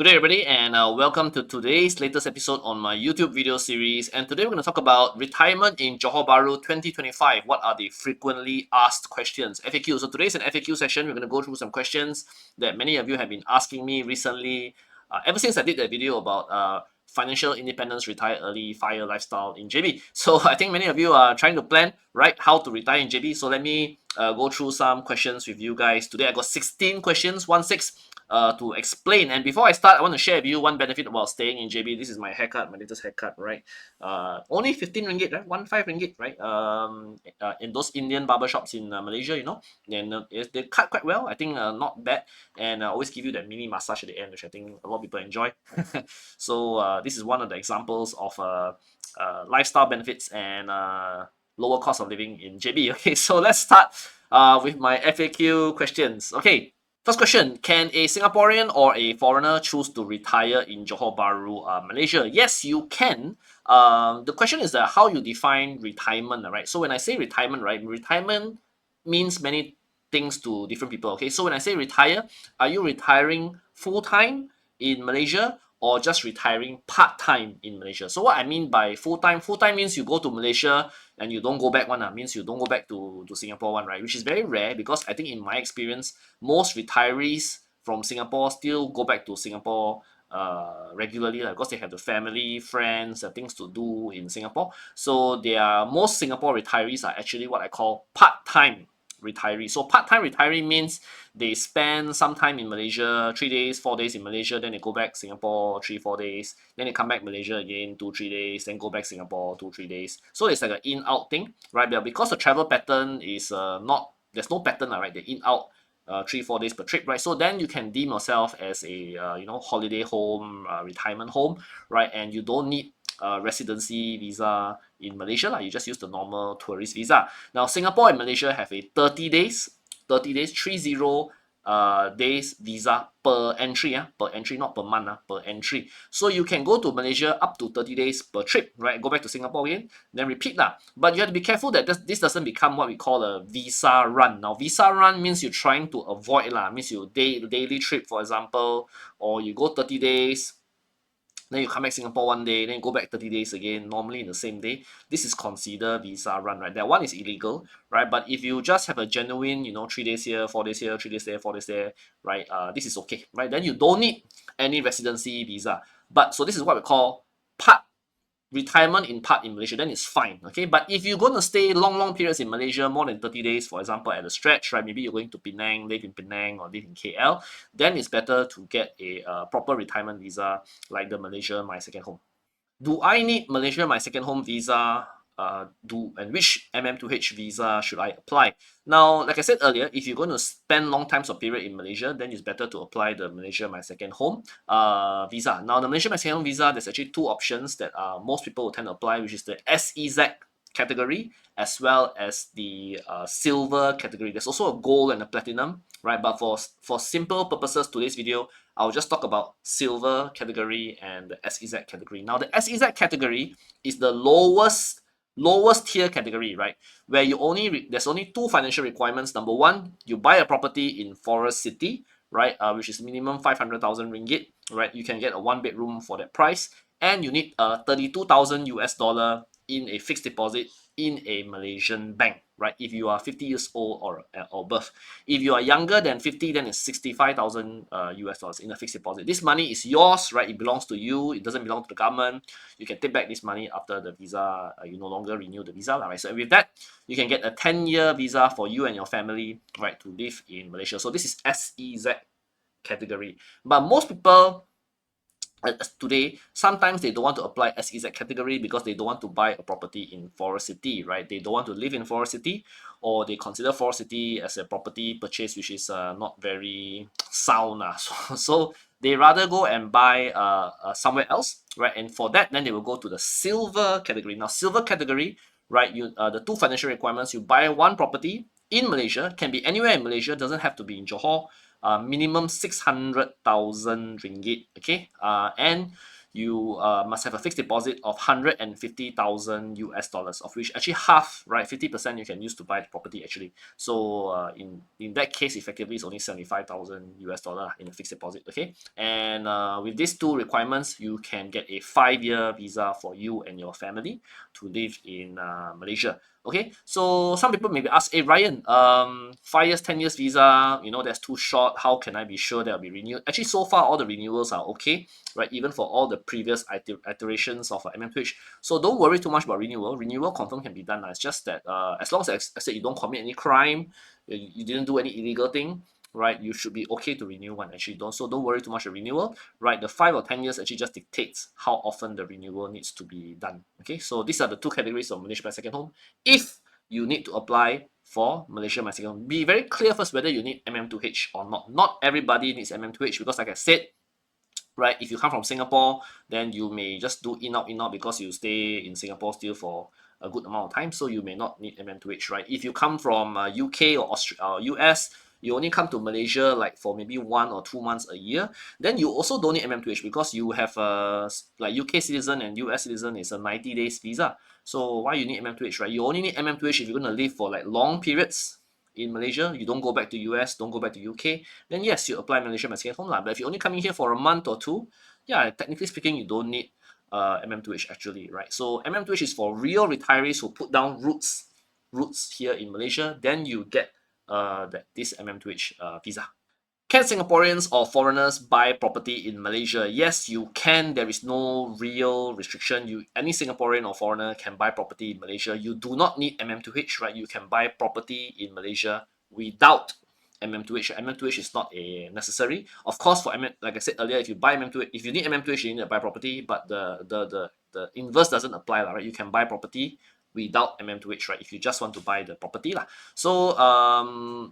Good day, everybody, and welcome to today's latest episode on my YouTube video series. And today we're going to talk about retirement in Johor Bahru 2025. What are the frequently asked questions? FAQ. So today's an FAQ session. We're going to go through some questions that many of you have been asking me recently. Ever since I did that video about financial independence, retire early, FIRE lifestyle in JB. So I think many of you are trying to plan, right, how to retire in JB. So let me go through some questions with you guys. Today I got 16 questions, 16 to explain. And before I start, I want to share with you one benefit about staying in JB. This is my haircut, my latest haircut, right? Only 15 ringgit, right? 15 ringgit, right? In those Indian barber shops in Malaysia, and they cut quite well. I think not bad, and always give you that mini massage at the end, which I think a lot of people enjoy. So this is one of the examples of lifestyle benefits and lower cost of living in JB. Okay, so let's start with my FAQ questions. Okay. First question, can a Singaporean or a foreigner choose to retire in Johor Bahru, Malaysia? Yes, you can. The question is how you define retirement, right? So when I say retirement, right, retirement means many things to different people, okay? So when I say retire, are you retiring full-time in Malaysia or just retiring part-time in Malaysia? So what I mean by full-time means you go to Malaysia and you don't go back one, means you don't go back to Singapore one, right? Which is very rare because I think in my experience, most retirees from Singapore still go back to Singapore regularly because they have the family, friends, things to do in Singapore. So most Singapore retirees are actually what I call part-time retiree. So part-time retiree means they spend some time in Malaysia, 3 days, 4 days in Malaysia, then they go back Singapore 3, 4 days, then they come back Malaysia again 2, 3 days, then go back Singapore 2, 3 days. So it's like an in-out thing, right? But because the travel pattern is not there's no pattern, right? The in-out 3, 4 days per trip, right? So then you can deem yourself as a holiday home, retirement home, right? And you don't need residency visa in Malaysia lah. You just use the normal tourist visa. Now Singapore and Malaysia have a 30 days, 30 days visa per entry, per entry, not per month, per entry. So you can go to Malaysia up to 30 days per trip, right? Go back to Singapore again, then repeat lah. But you have to be careful that this doesn't become what we call a visa run. Now visa run means you're trying to avoid lah, means you daily trip, for example, or you go 30 days, then you come back Singapore one day, then you go back 30 days again, normally in the same day. This is considered visa run, right? That one is illegal, right? But if you just have a genuine, 3 days here, 4 days here, 3 days there, 4 days there, right? This is okay, right? Then you don't need any residency visa. But so this is what we call part retirement in part in Malaysia, then it's fine, okay? But if you're going to stay long periods in Malaysia, more than 30 days, for example, at a stretch, right? Maybe you're going to Penang, live in Penang or live in KL, then it's better to get a proper retirement visa like the Malaysia My Second Home. Do I need Malaysia My Second Home visa? And which MM2H visa should I apply? Now, like I said earlier, if you're going to spend long times of period in Malaysia, then it's better to apply the Malaysia My Second Home visa. Now, the Malaysia My Second Home visa, there's actually two options that most people will tend to apply, which is the SEZ category as well as the silver category. There's also a gold and a platinum, right? But for simple purposes, today's video, I'll just talk about silver category and the SEZ category. Now, the SEZ category is the lowest tier category, right? Where there's only two financial requirements. Number one, you buy a property in Forest City, right? Which is minimum 500,000 ringgit, right? You can get a 1 bedroom for that price, and you need 32,000 US dollar in a fixed deposit in a Malaysian bank, right? If you are 50 years old or above. If you are younger than 50, then it's 65,000 US dollars in a fixed deposit. This money is yours, right? It belongs to you. It doesn't belong to the government. You can take back this money after the visa, you no longer renew the visa, right? So with that, you can get a 10-year visa for you and your family, right, to live in Malaysia. So this is SEZ category. But most people today, sometimes they don't want to apply SEZ category because they don't want to buy a property in Forest City, right? They don't want to live in Forest City, or they consider Forest City as a property purchase which is not very sound. So they rather go and buy somewhere else, right? And for that, then they will go to the silver category. Now, silver category, right? The two financial requirements: you buy one property in Malaysia, can be anywhere in Malaysia, doesn't have to be in Johor. Minimum 600,000 ringgit, okay? And you must have a fixed deposit of 150,000 US dollars, of which actually half, right, 50% you can use to buy the property actually. So in that case, effectively, it's only 75,000 US dollar in a fixed deposit. Okay, and with these two requirements, you can get a 5-year visa for you and your family to live in Malaysia. Okay, so some people maybe ask, hey Ryan, 5 years, 10 years visa, that's too short. How can I be sure that will be renewed? Actually, so far all the renewals are okay, right? Even for all the previous iterations of MM2H. So don't worry too much about renewal. Renewal confirm can be done. It's just that as long as I said you don't commit any crime, you didn't do any illegal thing, right? You should be okay to renew one. Actually, don't worry too much about renewal, right? The 5 or 10 years actually just dictates how often the renewal needs to be done. Okay, so these are the two categories of Malaysia by second home. If you need to apply for Malaysia my second home, be very clear first whether you need MM2H or not. Not everybody needs MM2H because, like I said, right, if you come from Singapore, then you may just do in out because you stay in Singapore still for a good amount of time, so you may not need MM2H, right? If you come from UK or US, you only come to Malaysia like for maybe 1 or 2 months a year, then you also don't need MM2H because you have like UK citizen and US citizen is a 90 days visa. So why you need MM2H, right? You only need MM2H if you're going to live for like long periods in Malaysia. You don't go back to US, don't go back to UK, then yes, you apply Malaysia my second home lah. But if you're only coming here for a month or two, yeah, technically speaking, you don't need MM2H actually, right? So MM2H is for real retirees who put down roots here in Malaysia. Then you get this MM2H visa. Can Singaporeans or foreigners buy property in Malaysia? Yes, you can. There is no real restriction. Any Singaporean or foreigner can buy property in Malaysia. You do not need MM2H, right? You can buy property in Malaysia without MM2H. MM2H is not a necessary. Of course, for like I said earlier, if you buy MM2H, if you need MM2H, you need to buy property. But the inverse doesn't apply, right? You can buy property without MM2H, right? If you just want to buy the property lah. So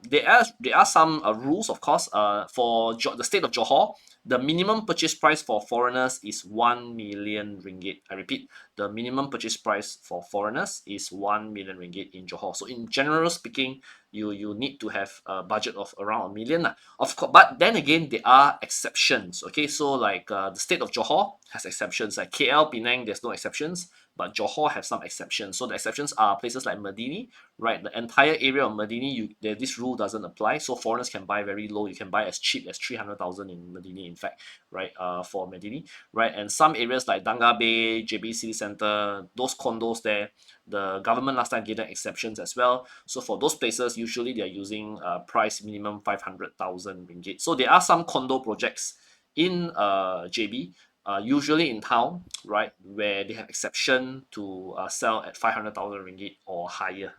there are some rules, of course. For the state of Johor, the minimum purchase price for foreigners is 1 million ringgit. I repeat, the minimum purchase price for foreigners is 1 million ringgit in Johor. So in general speaking, you need to have a budget of around 1 million lah. Of course, but then again, there are exceptions. Okay, so like the state of Johor has exceptions. Like KL, Penang, there's no exceptions, but Johor have some exceptions. So the exceptions are places like Medini, right? The entire area of Medini, this rule doesn't apply. So foreigners can buy very low. You can buy as cheap as 300,000 in Medini, in fact, right? For Medini, right? And some areas like Danga Bay, JB City Centre, those condos there, the government last time gave them exceptions as well. So for those places, usually they are using price minimum 500,000 ringgit. So there are some condo projects in JB, usually in town, right, where they have exception to sell at 500,000 ringgit or higher.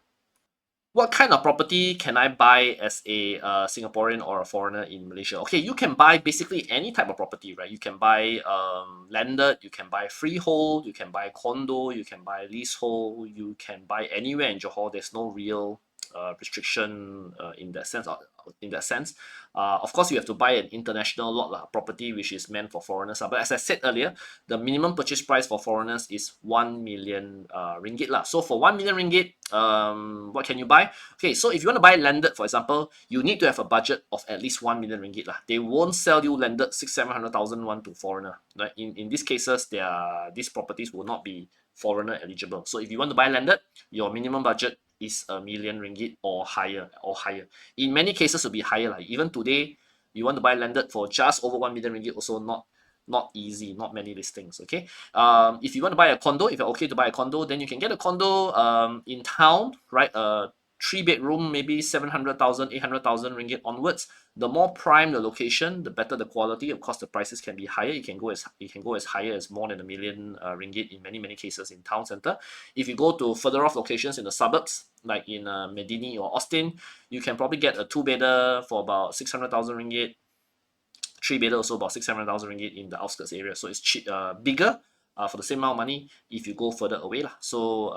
What kind of property can I buy as a Singaporean or a foreigner in Malaysia? Okay, you can buy basically any type of property, right? You can buy landed, you can buy freehold, you can buy condo, you can buy leasehold, you can buy anywhere in Johor. There's no real restriction in that sense. Of course, you have to buy an international lot property which is meant for foreigners. But as I said earlier, the minimum purchase price for foreigners is 1 million ringgit lah. So for 1 million ringgit, what can you buy? Okay, so if you want to buy landed, for example, you need to have a budget of at least 1 million ringgit lah. They won't sell you landed 600,000-700,000 one to foreigner. Right? In these cases, these properties will not be foreigner eligible. So if you want to buy landed, your minimum budget is 1 million ringgit or higher. In many cases, will be higher. Like even today, you want to buy landed for just over 1 million ringgit, also not easy, not many listings. Okay. If you want to buy a condo, if you're okay to buy a condo, then you can get a condo in town, right? 3-bedroom, maybe 700,000, 800,000 ringgit onwards. The more prime the location, the better the quality. Of course, the prices can be higher. You can go as higher as more than 1 million ringgit in many cases in town center. If you go to further off locations in the suburbs, like in Medini or Austin, you can probably get a 2-bedder for about 600,000 ringgit. 3-bedder also about 600,000 ringgit in the outskirts area. So it's cheap, bigger for the same amount of money if you go further away lah. So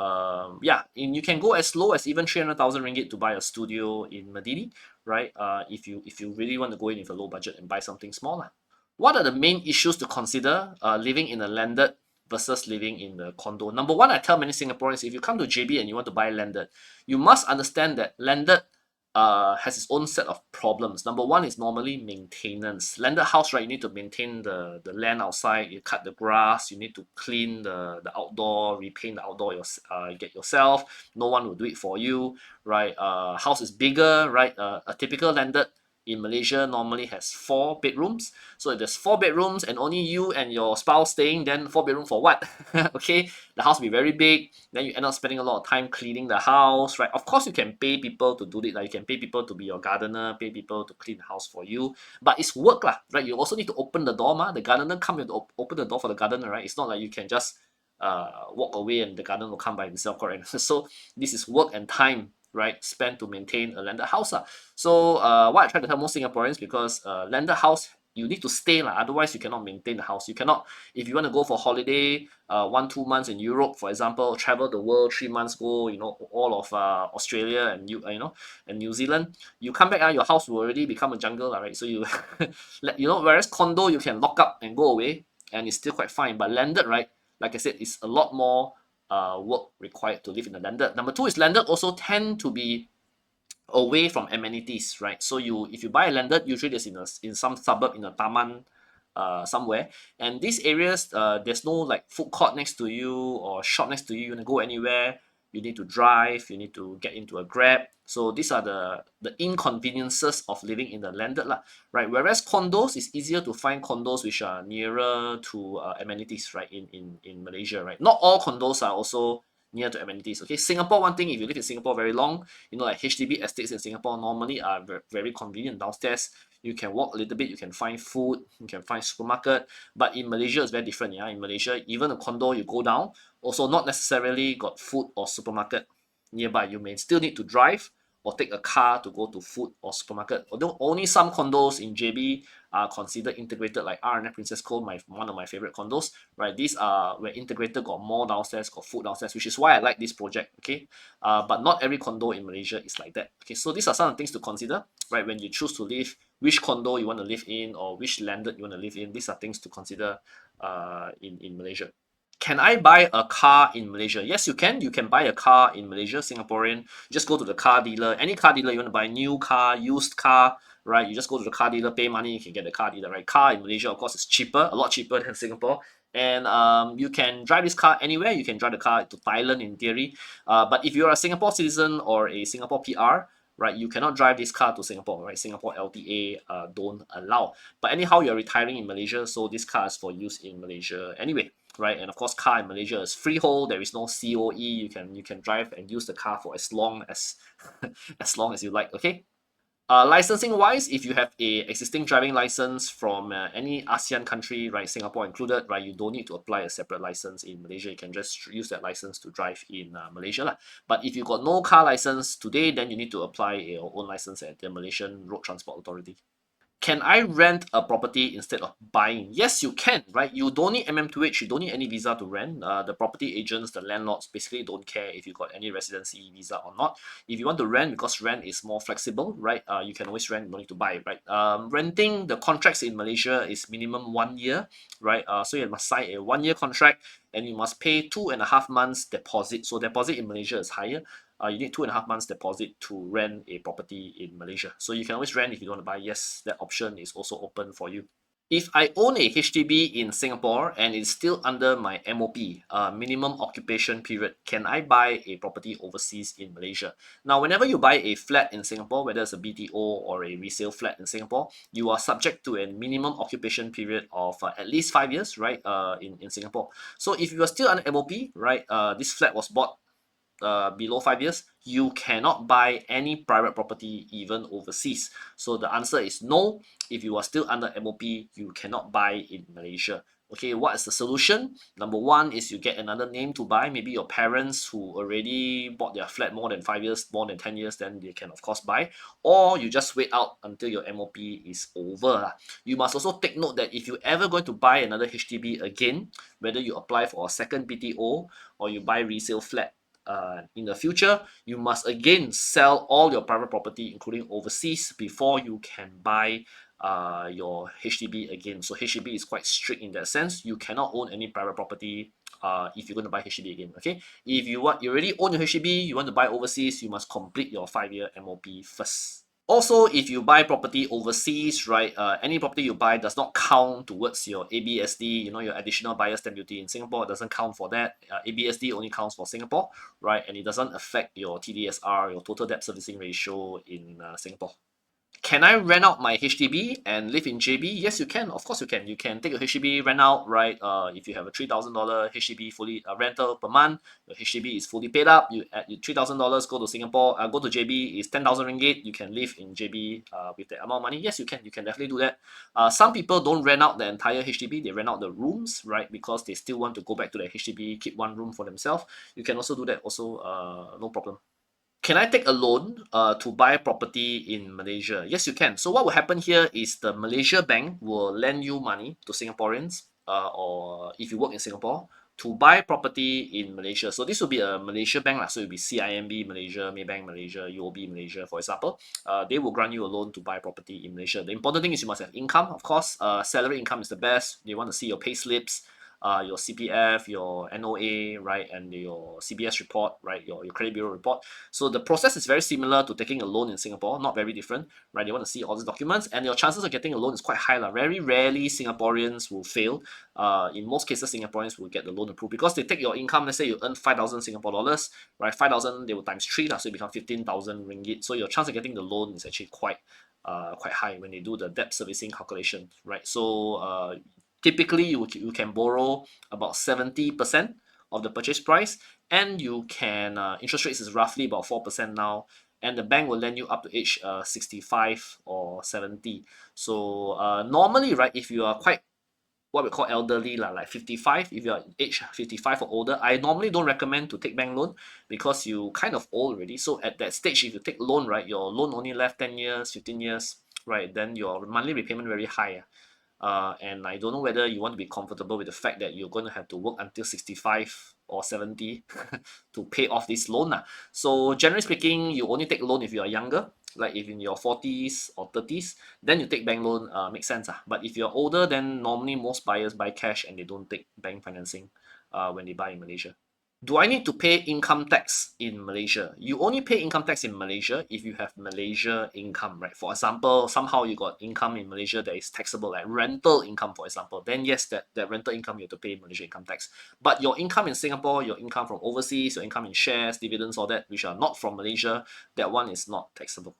yeah, and you can go as low as even 300,000 ringgit to buy a studio in Medini, right? If you really want to go in with a low budget and buy something small lah. What are the main issues to consider living in a landed versus living in the condo? Number one, I tell many Singaporeans, if you come to JB and you want to buy landed, you must understand that landed has its own set of problems. Number one is normally maintenance. Landed house, right? You need to maintain the land outside. You cut the grass. You need to clean the outdoor, repaint the outdoor get yourself. No one will do it for you, right? House is bigger, right? A typical landed in Malaysia normally has 4 bedrooms. So if there's 4 bedrooms and only you and your spouse staying, then 4 bedroom for what? Okay, the house will be very big. Then you end up spending a lot of time cleaning the house, right? Of course, you can pay people to do it. Like you can pay people to be your gardener, pay people to clean the house for you. But it's work lah, right? You also need to open the door, ma. The gardener come, you have to open the door for the gardener, right? It's not like you can just walk away and the gardener will come by himself, correct? So this is work and time, right, spent to maintain a landed house. So what I try to tell most Singaporeans, because landed house, you need to stay lah, otherwise you cannot maintain the house. You cannot, if you want to go for holiday 1-2 months in Europe, for example, travel the world 3 months, go, you know, all of Australia and you know, and New Zealand, you come back, your house will already become a jungle, right? So you you know, whereas condo you can lock up and go away and it's still quite fine, but landed, right, like I said, it's a lot more work required to live in the landed. Number two is landed also tend to be away from amenities, right? So you, if you buy a landed, usually it's in some suburb, in a taman somewhere, and these areas, there's no like food court next to you or shop next to you. You want to go anywhere, you need to drive, you need to get into a grab. So these are the inconveniences of living in the landed lah, right? Whereas condos, is easier to find condos which are nearer to amenities, right? In Malaysia, right? Not all condos are also near to amenities. Okay, Singapore, one thing, if you live in Singapore very long, you know, like HDB estates in Singapore normally are very convenient. Downstairs you can walk a little bit, you can find food, you can find supermarket. But in Malaysia it's very different. Yeah, in Malaysia, even a condo you go down, also not necessarily got food or supermarket nearby. You may still need to drive or take a car to go to food or supermarket. Although only some condos in JB are considered integrated, like R&F Princess Cove, one of my favorite condos, right? These are where integrated, got mall downstairs, got food downstairs, which is why I like this project, okay? But not every condo in Malaysia is like that. Okay, so these are some of the things to consider, right? When you choose to live, which condo you want to live in or which landed you want to live in, these are things to consider in Malaysia. Can I buy a car in Malaysia? Yes, you can. You can buy a car in Malaysia, Singaporean. Just go to the car dealer. Any car dealer, you want to buy new car, used car, right? You just go to the car dealer, pay money, you can get the car dealer, right? Car in Malaysia, of course, is cheaper, a lot cheaper than Singapore. And you can drive this car anywhere. You can drive the car to Thailand in theory. But if you're a Singapore citizen or a Singapore PR, right, you cannot drive this car to Singapore, right? Singapore LTA don't allow. But anyhow, you're retiring in Malaysia, so this car is for use in Malaysia anyway, right? And of course, car in Malaysia is freehold. There is no COE. You can drive and use the car for as long as as long as you like. Okay. Licensing wise, if you have a existing driving license from any ASEAN country, right, Singapore included, right, you don't need to apply a separate license in Malaysia. You can just use that license to drive in Malaysia lah. But if you got no car license today, then you need to apply your own license at the Malaysian Road Transport Authority. Can I rent a property instead of buying? Yes, you can, right? You don't need MM2H, you don't need any visa to rent. The property agents, the landlords basically don't care if you got any residency visa or not. If you want to rent, because rent is more flexible, right? You can always rent, no need to buy, right? Renting, the contracts in Malaysia is minimum 1 year, right? So you must sign a 1 year contract and you must pay 2.5 months deposit. So deposit in Malaysia is higher. You need 2.5 months deposit to rent a property in Malaysia. So you can always rent if you don't want to buy. Yes, that option is also open for you. If I own a HDB in Singapore and it's still under my MOP, minimum occupation period, can I buy a property overseas in Malaysia? Now, whenever you buy a flat in Singapore, whether it's a BTO or a resale flat in Singapore, you are subject to a minimum occupation period of at least 5 years, right, in Singapore. So if you are still under MOP, right, this flat was bought below 5 years, you cannot buy any private property even overseas. So the answer is no. If you are still under MOP, you cannot buy in Malaysia. Okay, what is the solution? Number one is you get another name to buy. Maybe your parents who already bought their flat more than 5 years, more than 10 years, then they can of course buy. Or you just wait out until your MOP is over. You must also take note that if you ever going to buy another HDB again, whether you apply for a second BTO or you buy resale flat, in the future, you must again sell all your private property, including overseas, before you can buy your HDB again. So HDB is quite strict in that sense. You cannot own any private property if you're going to buy HDB again. Okay, if you already own your HDB, you want to buy overseas, you must complete your 5-year MOP first. Also, if you buy property overseas, right, any property you buy does not count towards your ABSD, you know, your additional buyer's stamp duty in Singapore. It doesn't count for that. ABSD only counts for Singapore, right, and it doesn't affect your TDSR, your total debt servicing ratio in Singapore. Can I rent out my HDB and live in JB? Yes, you can. Of course, you can. You can take your HDB rent out, right? If you have a $3,000 HDB fully rental per month, your HDB is fully paid up. You add your $3,000, go to Singapore, go to JB is 10,000 ringgit. You can live in JB with that amount of money. Yes, you can. You can definitely do that. Some people don't rent out the entire HDB. They rent out the rooms, right? Because they still want to go back to the HDB, keep one room for themselves. You can also do that. Also, no problem. Can I take a loan to buy property in Malaysia? Yes, you can. So what will happen here is the Malaysia bank will lend you money to Singaporeans, or if you work in Singapore, to buy property in Malaysia. So this will be a Malaysia bank lah. So it will be CIMB Malaysia, Maybank Malaysia, UOB Malaysia, for example. They will grant you a loan to buy property in Malaysia. The important thing is you must have income, of course. Salary income is the best. They want to see your pay slips, your CPF, your NOA, right, and your CBS report, right, your credit bureau report. So the process is very similar to taking a loan in Singapore, not very different, right? They want to see all these documents, and your chances of getting a loan is quite high. Very rarely Singaporeans will fail. In most cases, Singaporeans will get the loan approved because they take your income. Let's say you earn 5,000 Singapore dollars, right? 5,000 they will times 3, so it becomes 15,000 ringgit. So your chance of getting the loan is actually quite high when they do the debt servicing calculation, right? So typically you can borrow about 70% of the purchase price, and you can interest rates is roughly about 4% now, and the bank will lend you up to age 65 or 70. So normally, right, if you are quite what we call elderly lah, like 55, if you're age 55 or older, I normally don't recommend to take bank loan because you kind of old already. So at that stage, if you take loan, right, your loan only left 10 years, 15 years, right, then your monthly repayment very high. And I don't know whether you want to be comfortable with the fact that you're going to have to work until 65 or 70 to pay off this loan. So generally speaking, you only take loan if you are younger, like if in your 40s or 30s, then you take bank loan, makes sense. But if you're older, then normally most buyers buy cash and they don't take bank financing when they buy in Malaysia. Do I need to pay income tax in Malaysia? You only pay income tax in Malaysia if you have Malaysia income, right? For example, somehow you got income in Malaysia that is taxable, like rental income, for example. Then yes, that rental income you have to pay Malaysia income tax. But your income in Singapore, your income from overseas, your income in shares, dividends, all that, which are not from Malaysia, that one is not taxable.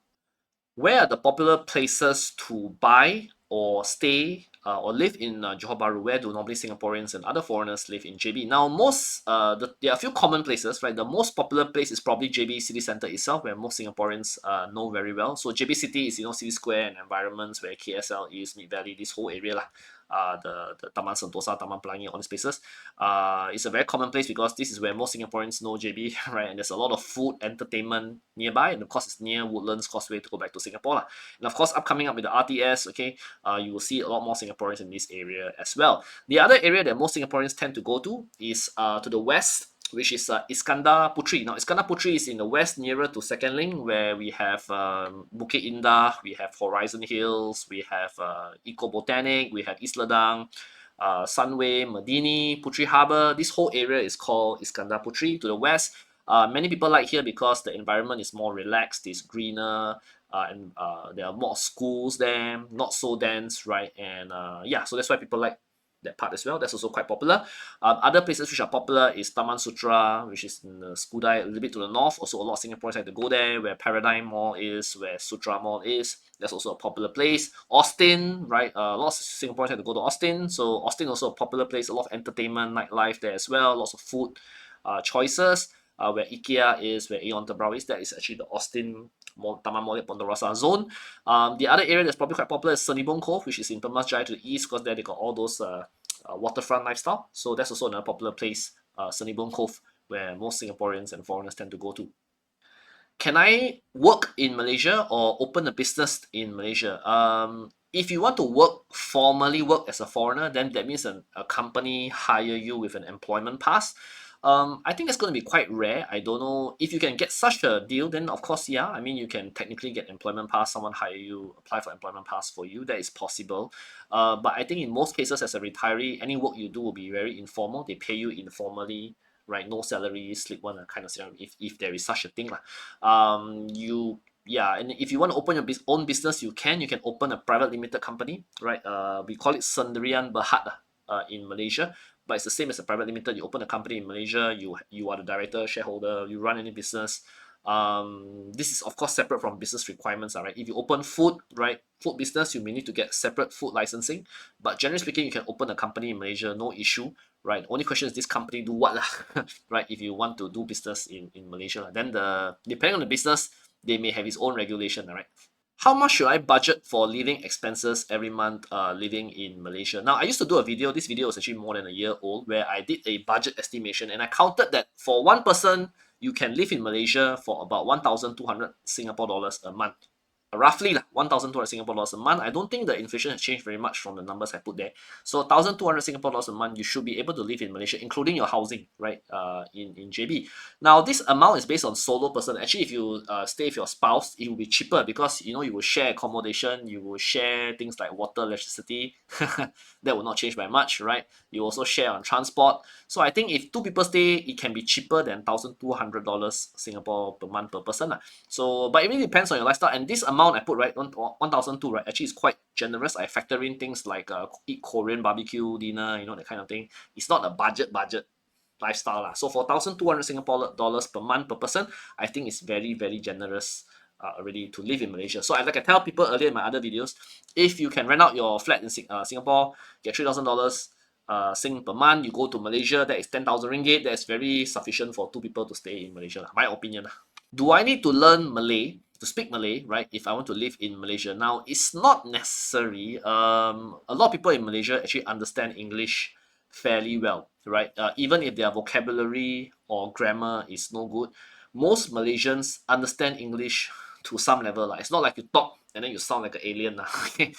Where are the popular places to buy or stay or live in Johor Bahru? Where do normally Singaporeans and other foreigners live in JB? Now, there are a few common places, right? The most popular place is probably JB City Centre itself, where most Singaporeans know very well. So JB City is, City Square and environments where KSL is, Mid Valley, this whole area lah. The Taman Sentosa, Taman Pelangi, all these places. It's a very common place because this is where most Singaporeans know JB, right? And there's a lot of food, entertainment nearby, and of course it's near Woodlands Causeway to go back to Singapore lah. And of course, upcoming up with the RTS, okay, you will see a lot more Singaporeans in this area as well. The other area that most Singaporeans tend to go to is to the west, which is Iskandar Puteri. Now, Iskandar Puteri is in the west, nearer to Second Link, where we have Bukit Indah, we have Horizon Hills, we have Eco Botanic, we have East Ledang, Sunway, Medini, Puteri Harbour. This whole area is called Iskandar Puteri to the west. Many people like here because the environment is more relaxed, it's greener, and there are more schools there, not so dense, right? And yeah, so that's why people like that part as well. That's also quite popular. Other places which are popular is Taman Sutra, which is in the Skudai, a little bit to the north. Also, a lot of Singaporeans like to go there, where Paradigm Mall is, where Sutra Mall is. That's also a popular place. Austin, right? A lot of Singaporeans like to go to Austin. So Austin also a popular place. A lot of entertainment, nightlife there as well. Lots of food choices. Where IKEA is, where Aeon Tebrau is, that is actually the Austin Taman Mall Ponderosa zone. The other area that's probably quite popular is Senibong Cove, which is in Pemas Jaya to the east, because there they got all those waterfront lifestyle. So that's also another popular place, Senibong Cove, where most Singaporeans and foreigners tend to go to. Can I work in Malaysia or open a business in Malaysia? If you want to formally work as a foreigner, then that means a company hire you with an employment pass. I think it's going to be quite rare. I don't know if you can get such a deal. Then of course, yeah. I mean, you can technically get employment pass. Someone hire you, apply for employment pass for you. That is possible. But I think in most cases, as a retiree, any work you do will be very informal. They pay you informally, right? No salary, slip one kind of scenario. If there is such a thing, lah. You Yeah, and if you want to open your own business, you can. You can open a private limited company, right? We call it Sendirian Berhad in Malaysia, but it's the same as a private limited. You open a company in Malaysia, you are the director, shareholder, you run any business. This is of course separate from business requirements, right? If you open food, right, food business, you may need to get separate food licensing. But generally speaking, you can open a company in Malaysia, no issue, right? Only question is this company do what lah, right? If you want to do business in Malaysia, then depending on the business, they may have its own regulation, right? How much should I budget for living expenses every month living in Malaysia? Now, I used to do a video. This video is actually more than a year old, where I did a budget estimation and I counted that for one person, you can live in Malaysia for about 1,200 Singapore dollars a month. Roughly 1,200 Singapore dollars a month. I don't think the inflation has changed very much from the numbers I put there. So 1,200 Singapore dollars a month, you should be able to live in Malaysia, including your housing, right? In JB. Now this amount is based on solo person. Actually, if you stay with your spouse, it will be cheaper because you will share accommodation, you will share things like water, electricity. That will not change by much, right? You also share on transport. So I think if two people stay, it can be cheaper than $1,200 Singapore per month per person. So, but it really depends on your lifestyle. And this amount I put, right, 1,002, right, actually is quite generous. I factor in things like eat Korean barbecue dinner, that kind of thing. It's not a budget lifestyle lah. So for 1,200 Singapore dollars per month per person, I think it's very, very generous already to live in Malaysia. So like I tell people earlier in my other videos, if you can rent out your flat in Singapore, get $3,000 Sing per month, you go to Malaysia, that is 10,000 ringgit. That is very sufficient for two people to stay in Malaysia, my opinion. Do I need to learn Malay to speak Malay, right, if I want to live in Malaysia? Now, it's not necessary. A lot of people in Malaysia actually understand English fairly well, right? Even if their vocabulary or grammar is no good, most Malaysians understand English to some level. It's not like you talk and then you sound like an alien. Okay?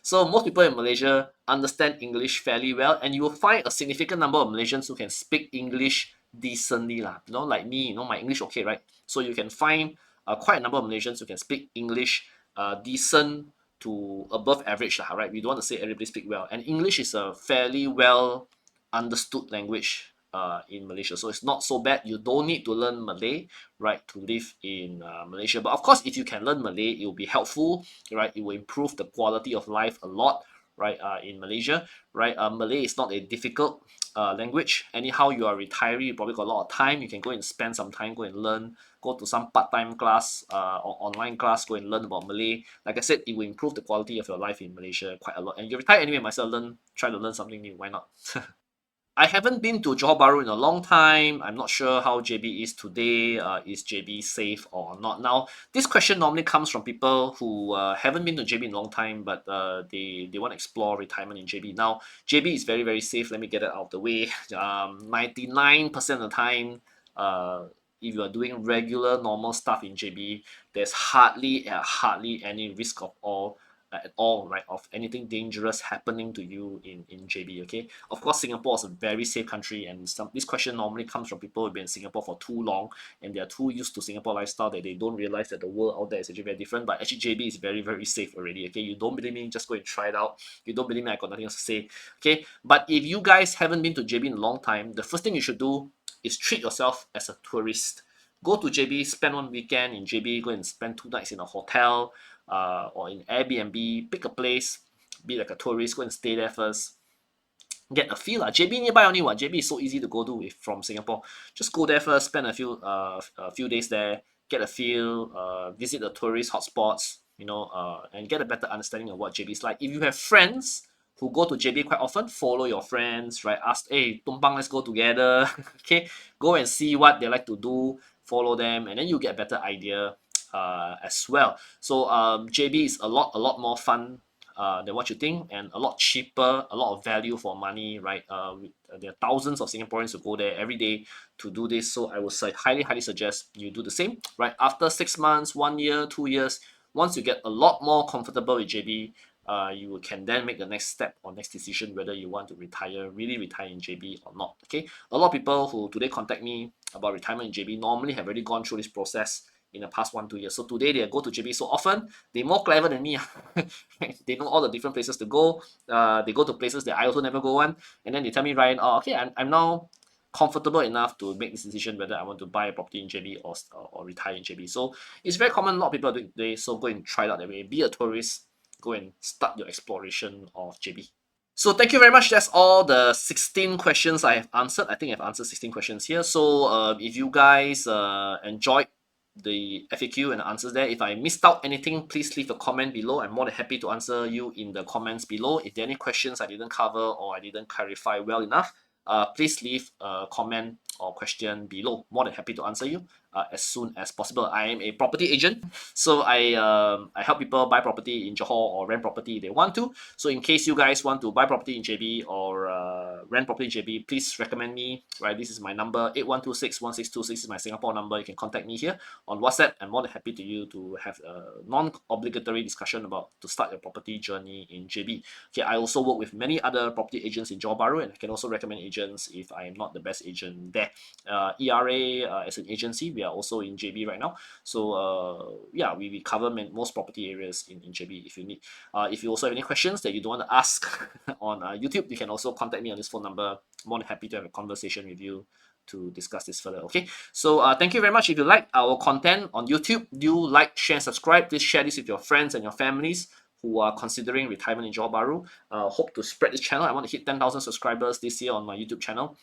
So most people in Malaysia understand English fairly well, and you will find a significant number of Malaysians who can speak English decently. Like me, my English okay, right? So you can find quite a number of Malaysians who can speak English decent to above average, right? We don't want to say everybody speak well. And English is a fairly well understood language in Malaysia. So it's not so bad. You don't need to learn Malay, right, to live in Malaysia. But of course, if you can learn Malay, it will be helpful, right? It will improve the quality of life a lot, right, in Malaysia, right? Malay is not a difficult language. Anyhow, you are retiree, you probably got a lot of time. You can go and spend some time, go and learn, go to some part-time class or online class, go and learn about Malay. Like I said, it will improve the quality of your life in Malaysia quite a lot. And you retire anyway, myself try to learn something new. Why not? I haven't been to Johor Bahru in a long time. I'm not sure how JB is today. Is JB safe or not? Now, this question normally comes from people who haven't been to JB in a long time, but they want to explore retirement in JB. Now, JB is very, very safe. Let me get it out of the way. 99% of the time, if you are doing regular, normal stuff in JB, there's hardly any risk at all, right, of anything dangerous happening to you in JB, okay? Of course, Singapore is a very safe country, and this question normally comes from people who've been in Singapore for too long, and they're too used to Singapore lifestyle that they don't realize that the world out there is actually very different. But actually, JB is very, very safe already, okay? You don't believe me, just go and try it out. You don't believe me, I got nothing else to say, okay? But if you guys haven't been to JB in a long time, the first thing you should do is treat yourself as a tourist. Go to JB, spend one weekend in JB, go and spend 2 nights in a hotel, or in Airbnb, pick a place, be like a tourist, go and stay there first. Get a feel. JB nearby only what. JB is so easy to go to from Singapore. Just go there first, spend a few days there, get a feel, visit the tourist hotspots, and get a better understanding of what JB is like. If you have friends who go to JB quite often, follow your friends, right? Ask, hey, Tumpang, let's go together. Okay, go and see what they like to do, follow them, and then you get a better idea as well. So JB is a lot more fun than what you think, and a lot cheaper, a lot of value for money, right? There are thousands of Singaporeans who go there every day to do this. So I would highly suggest you do the same, right? After 6 months, 1 year, 2 years, once you get a lot more comfortable with JB, you can then make the next step or next decision whether you want to really retire in JB or not. Okay, a lot of people who today contact me about retirement in JB normally have already gone through this process in the past 1-2 years. So today they go to JB so often, they're more clever than me. They know all the different places to go. They go to places that I also never go on, and then they tell me, Ryan, oh, okay, I'm now comfortable enough to make this decision whether I want to buy a property in JB or retire in JB. So it's very common. A lot of people are doing today. So go and try it out that way. Be a tourist. Go and start your exploration of JB. So thank you very much. That's all the 16 questions I have answered. I think I've answered 16 questions here. So if you guys enjoyed the FAQ and the answers there, if I missed out anything, please leave a comment below. I'm more than happy to answer you in the comments below. If there are any questions I didn't cover or I didn't clarify well enough, please leave a comment or question below. More than happy to answer you as soon as possible. I am a property agent, so I help people buy property in Johor or rent property if they want to. So in case you guys want to buy property in JB or rent property in JB, please recommend me. Right, this is my number 81261626 is my Singapore number. You can contact me here on WhatsApp. I'm more than happy to have a non-obligatory discussion about to start your property journey in JB. Okay, I also work with many other property agents in Johor Bahru, and I can also recommend agents if I am not the best agent there. ERA as an agency, we are also in JB right now. So yeah, we cover most property areas in JB if you need. If you also have any questions that you don't want to ask on YouTube, you can also contact me on this phone number. More than happy to have a conversation with you to discuss this further. Okay, so thank you very much. If you like our content on YouTube, do like, share, and subscribe. Please share this with your friends and your families who are considering retirement in Johor Bahru. Hope to spread this channel. I want to hit 10,000 subscribers this year on my YouTube channel.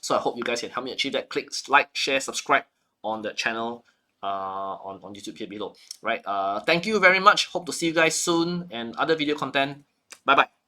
So I hope you guys can help me achieve that. Click like, share, subscribe on the channel on YouTube here below. Right. Thank you very much. Hope to see you guys soon and other video content. Bye bye.